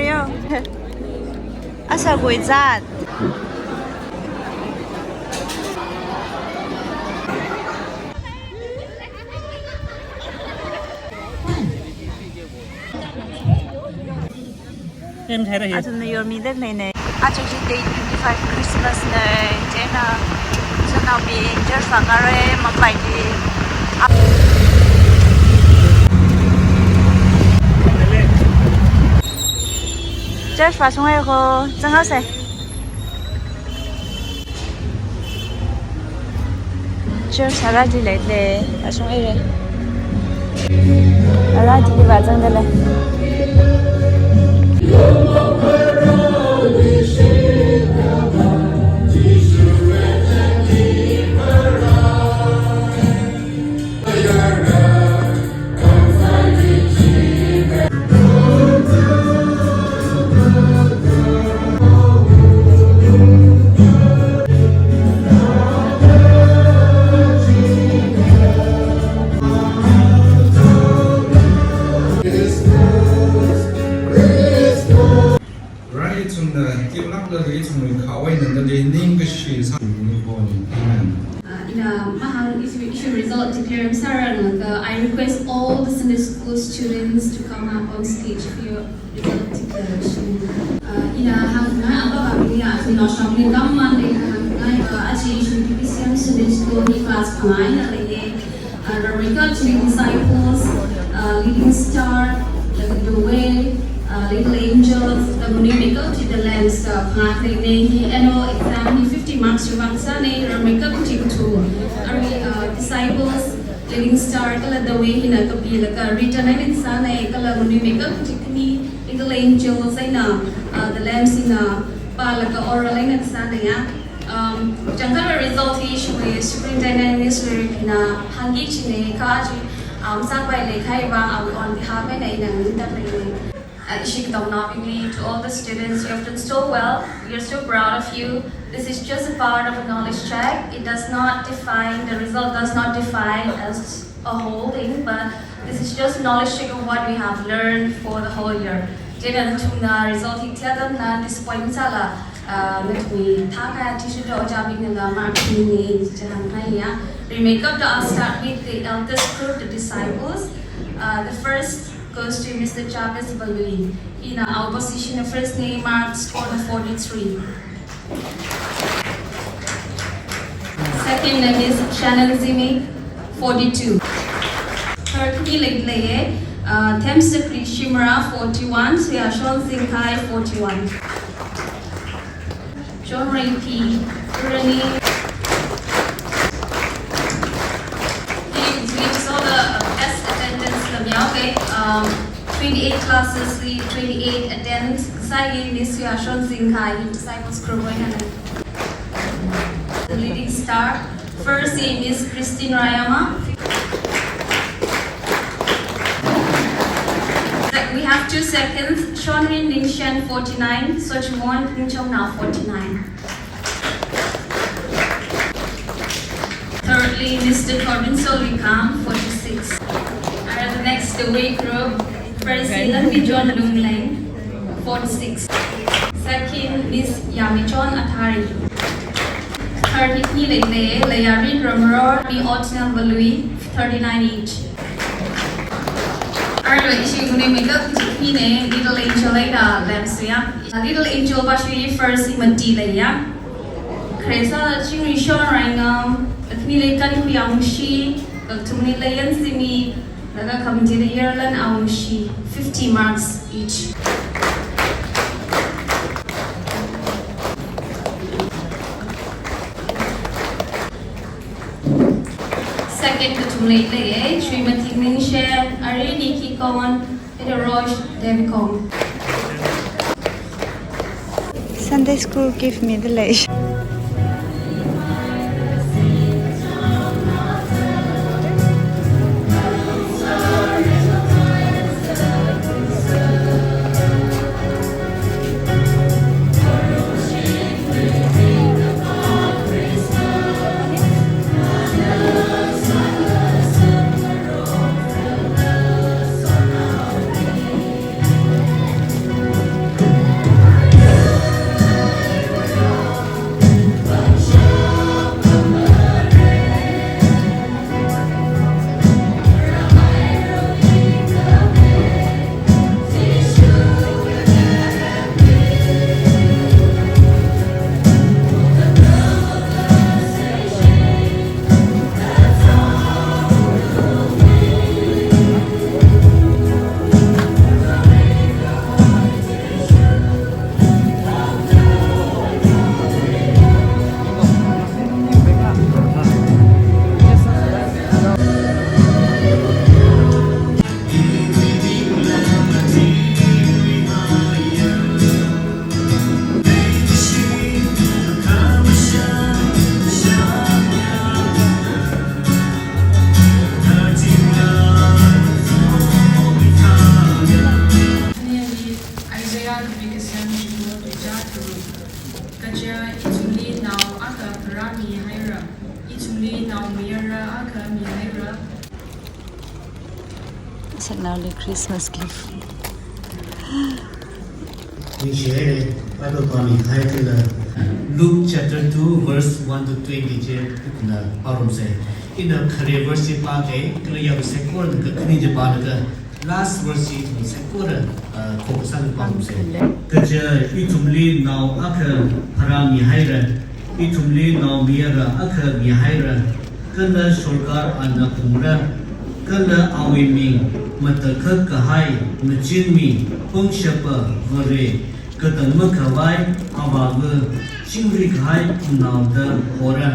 yo. Asa guizat. Em thấy rồi. Ato na yormi dek này này. Ato ji day 25 Christmas này. Jena so now be just fangare Mumbai di. Just phát xuống đây cô, chân hấp xe. Just sao đi lấy để phát xuống đây. Ra đi vào chân đây này. I request all the Sunday school students to come up on stage for your result declaration. TBCM Sunday School class the disciples, leading star, the way, little angels, the makeup to the lens, annual exam, 50 marks to makeup to disciples, leading star, the way written and makeup to little angels, the lamps oral and Tangkhul result is superintendent ministry hangi chine kaji sabai lekhai ba on behalf of to all the students. You have done so well. We are so proud of you. This is just a part of a knowledge check. It does not define, the result does not define as a whole thing, but this is just knowledge check of what we have learned for the whole year. Result disappointment we make up. I'll start with the eldest group, the disciples. The first goes to Mr. Chavez Balui. In our position, the first name marks for the 43. Second name is Shannon Zimik, 42. Third, Lei Temsakri Shimura, 41. Suyashon Zinkai, 41. John Ray P. Rani. We saw the best attendance. 28 classes, 28 attendance. Sai Miss Yashon Zinkai, disciples group. The leading star. First name is Christine Rayama. We have 2 seconds. Shonrin Dingshan 49, Sochimon Pingchong now 49. Thirdly, Mr. Corbin Solvikam 46. And the next the weight group, President John Lung Lang 46. Second, Miss Yamichon Atari. Third, Nile Layarin Romero, Mi Otnel Balui 39 each. Little angel little angel bashui first imati laya kresa chingri shon rangam akni kan kuyangshi tumni layan simi laga kamti the yearlan awshi 50 marks each. Second tumni laya Srimati Ningshan Arini Kikon Roche Devcom. Sunday school give me the leash. Kaja Vikasam Shibu Jaturu. Kaja Ituli now Aka Parami Hira. Ituli now Mira Aka Mira. It's an early Christmas gift. We share Bible Kwami Luke chapter 2 verse 1 to 20 in the bottom say. In the career verse page, clear second the last verse in second Kosan bottom say. Kaja itumli now aka parami haira. Itumli now mira aka mihaira. Kala shulgar anakumra. Kala awimi matakak kahai majinmi pungshapa vare. Katang makawai awaga chingri kahai unauda hora.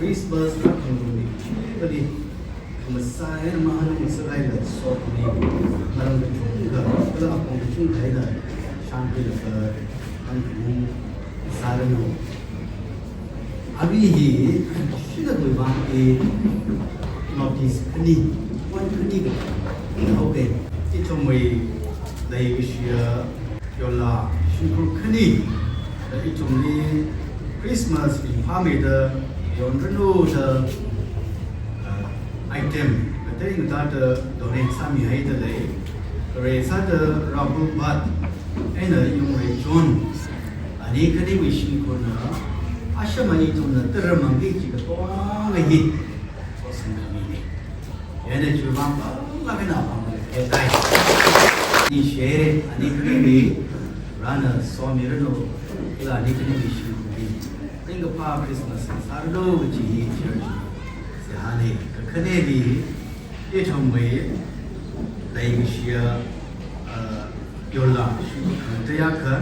Christmas tadi Messiah mahal Messiah la so ni marang chung ga la apong chung thai la shanti la ang sarano abi hi shila koi bang e notice ni one ni ga okay ti chomai dai shia yola shukru khani ti chomli Christmas in Hamida yon reno the item beting that donate sami hai the lay re sa the rabu bat and yung re john ani kani wishing ko na ashamani to na termangi ki ko ngi so sangami ni yana chuba pa la kana pa ke dai ni share ani kani ni rana so mi reno ila ani kani wishing Think of Christmas, Sardo, which he church. Sahani, Kanedi, Etomway, Laishia, Yola, Tayaka,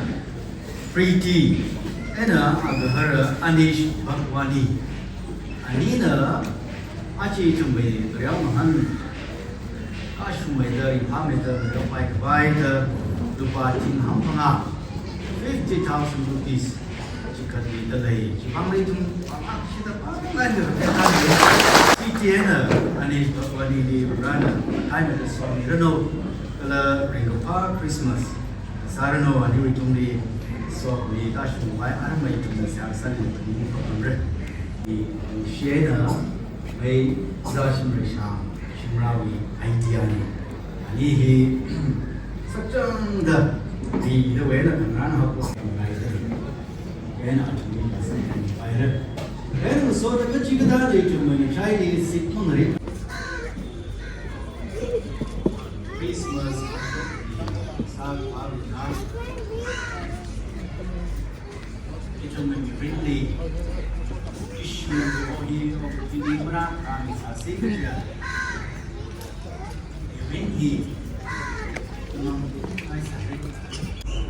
Preeti, Anna, Agahara, Anish, Bhagwani, Anina, Achi Tumway, Ramahan, Ashumeda, Hamida, Rapai, the Dupatin Hampana, 50,000 rupees. Kali dalai, hamri tum kita pakai je. Tiada, ane bapani di berana, time itu suami reno, kalau ringopa Christmas, sarano ane tum di suami tashu, why are my tum di siasat di pagi pagi. Di share na, may zashim resha, Shimrawi idea ni ani hi sakchang da di the way na kan ha ko ngai da ya na ni ma sai kan pai ra then so da chi ga da de tu ma ni chai ni sit mon ri Christmas sa pa na itu really issue of the Libra and Asia. When he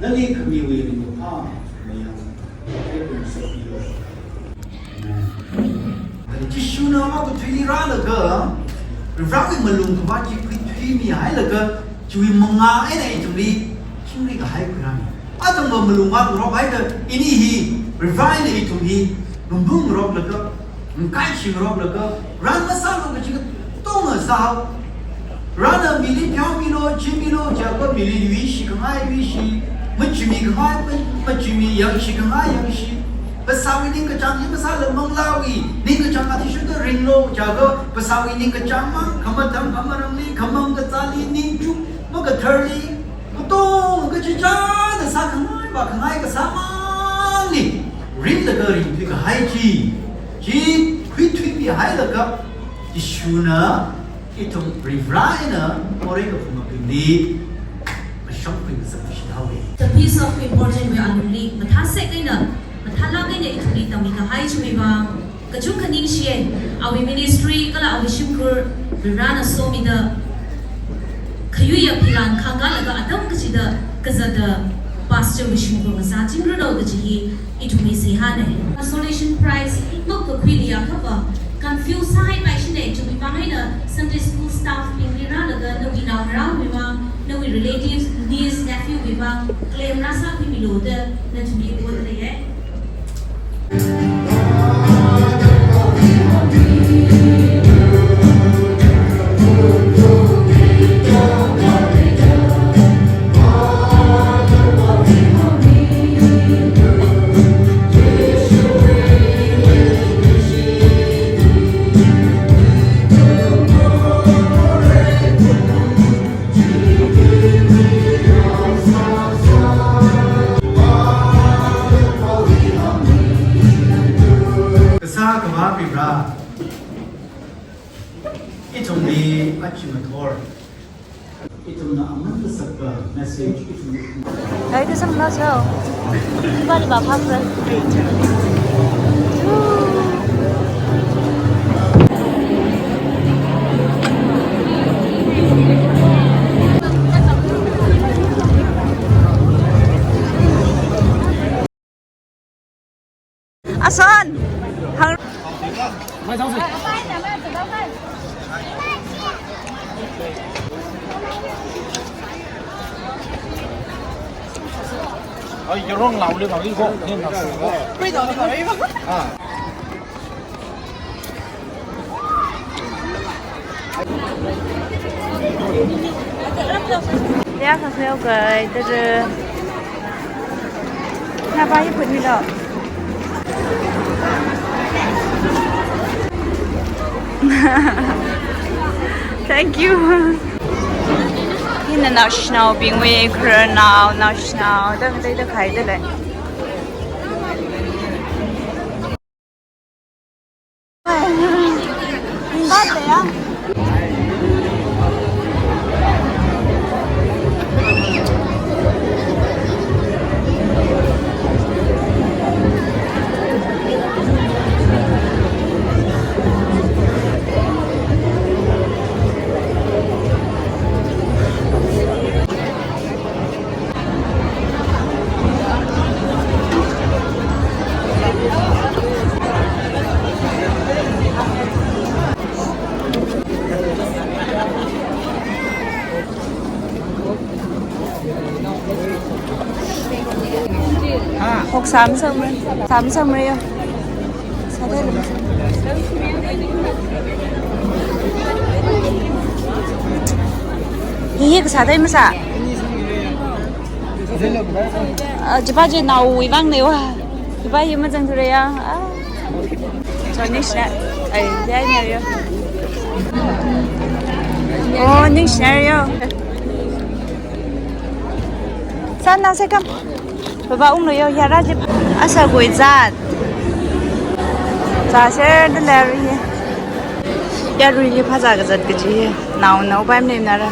Nali kami wili mo pa mayang tissue na ako tuli ra la ga rawi malung ka ba ki tuli mi hai la ga chui manga ai nei tuli chingri ga hai kra mi atang ma malung ma ro bai da ini hi refine it to hi numbung rob la ga kai chi rob la ga ran ma sa lo ga chi tong a sa ran a mili pyao mi lo chi mi lo ja ko mili wi shi ka mai wi shi ma chi mi ka mai ma chi mi yang shi ka mai yang shi Pasawi ni kacang ni pasal lemang lawi ni kacang ati sudah ringlo jaga pasawi ni kacang mang kamadam kamarang ni kamang katali ni ju maka terli betul kecica desa kenai ba kenai kesama ni ring lega ring tu ke hai ji kui bi hai lega isuna itu revrai na orang ke pun ni macam pun seperti tahu The piece of important we are only mathasek ina mathala ke ne thuli tami ka hai chumi ba kachung khaning sien awi ministry kala awi shimkur rana somi da khayu ya philan khanga laga adam kachida kazada pastor wishmkur masa chingro do gaji itumi se ha ne consolation prize nok ko khiliya khaba confuse hai by shine chumi ba haina Sunday school staff pingira laga no ina ra we ba no relatives niece nephew we ba claim rasa pimilo de na chumi ko de ye Itu ni achimator. Itu na aman sa message itu. Đấy cái sâm nó sao? Ba đi bảo pháp rồi. À Son, thằng. Mai sao rồi? Yo rong lau le ngau ko ni na su ko. Bây giờ nó đấy mà. À. Dạ không sao cười, từ từ. Nhà ba giúp mình đâu. Thank you. In the national being we now national đang đây được khai đây này. Bắt đấy á. Hoặc xám sâm đấy, xám sâm đấy không? Sao đây là hihi cái sao đây mà sao? Chỉ bao giờ nào uy vang nếu à? Chỉ bao giờ mà chẳng thôi đấy à? Cho nên là, ấy, dễ nhờ living scenario. Saan nang sekam? Baba ung lo yo yara jip. Asa goi zat. Za ser de la ri. Ya ri ji pha za ga zat ge ji. Nau nau baim ne na ra.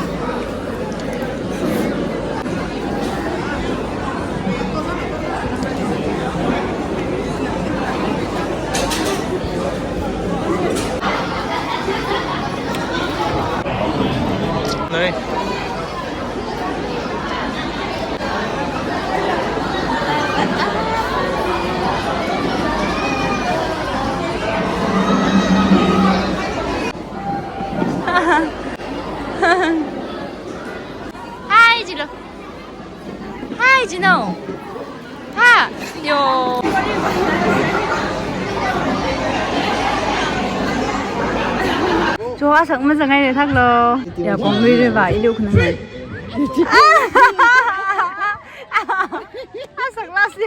Đây. Hai chị đâu? Hai chị đâu? Ha, yo. 좋아 정말 장난이 탁러. 야 공부를 봐 이리로 그는 거. 아 상라스야.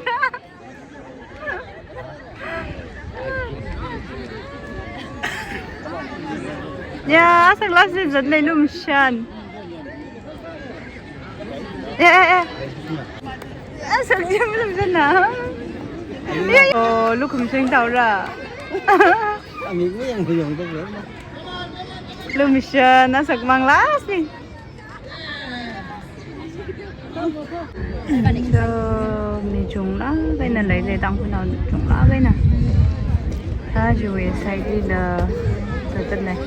야 상라스 전에 룸션. 야. 아 상지 좀 전나. 어 lúc không tàu ra. Mình cũngยังคุยอยู่ตรงนี้ Lumisya na sagmang las ni. So ni chung lá cái này lấy để đăng cái nào chung lá cái này. Ta chỉ về sai đi là cái tên này.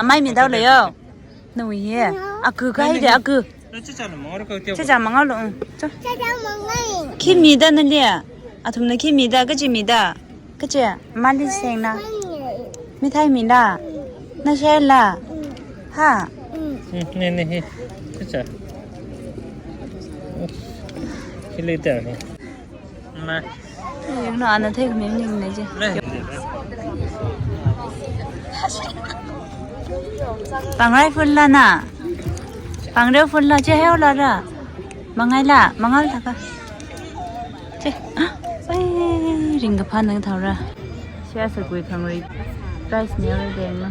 Mai mình đâu lấy không? Nồi ye. À cứ cái đấy à cứ. Chắc mang alo. Chắc mang. Kimida nè lia. À thùng này kimida cái gì mida? Cái gì? Mali sen na. Mi thay mida. Na xe là. Ha. Nè nè. Chắc. Cái lấy tiền này. Mà. Những nó ăn thấy miếng nhìn này chứ. Bằng ai phun là na. Bằng đâu phun là chứ heo là ra. Mang ai là, mang ai thật à? Chứ, ring cái pan nâng thảo ra. Xe sẽ quỳ thằng người price nhiều lên đèn mà.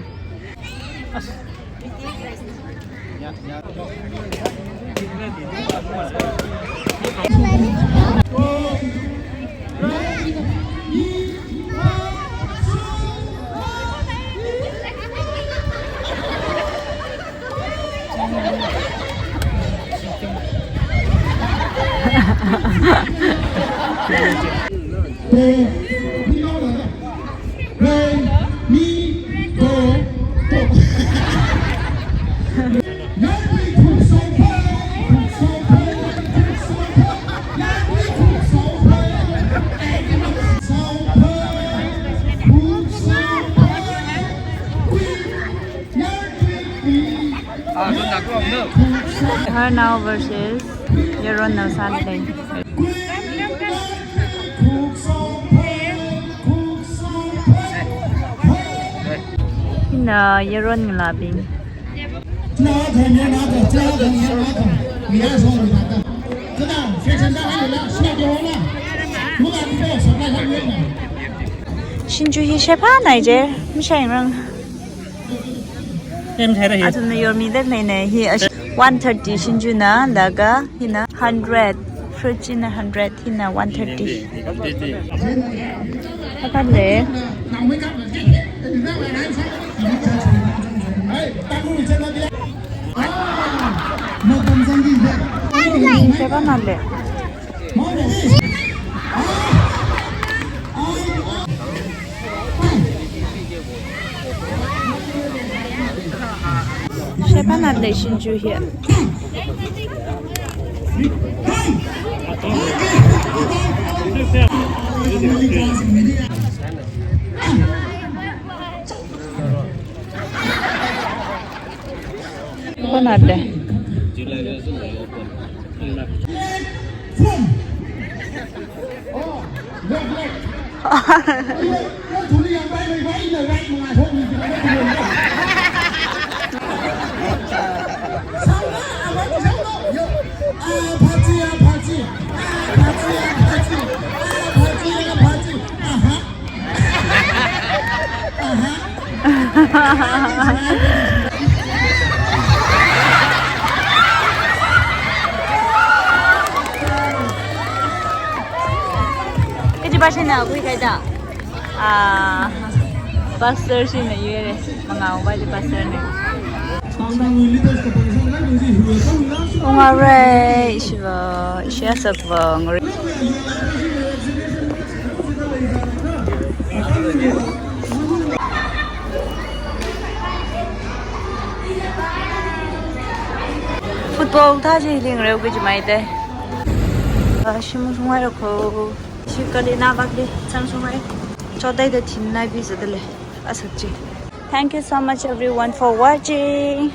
Her now versus Yaron now Sunday. Hina Yaron ngelabing. Shinju hi shepa này chứ, không sai rằng. Em thấy đấy. À tụi này yormi đất này này hi 130 Shinju na laga hina 100 fruit na 100 hina 130. Apa le? Siapa nale? Siapa nale Shinju here? Apa nale? Party. cái gì ba xin nào quý cái đó à pastor xin này vậy mà ngầu ba gì pastor này ông are ishiva ishia vâng football ta chỉ liên rêu cái gì mày đây 심은 송화이렇고 시까지 나가게 장송화이 저대도 팀나이 비즈들래 아삭지 Thank you so much everyone for watching.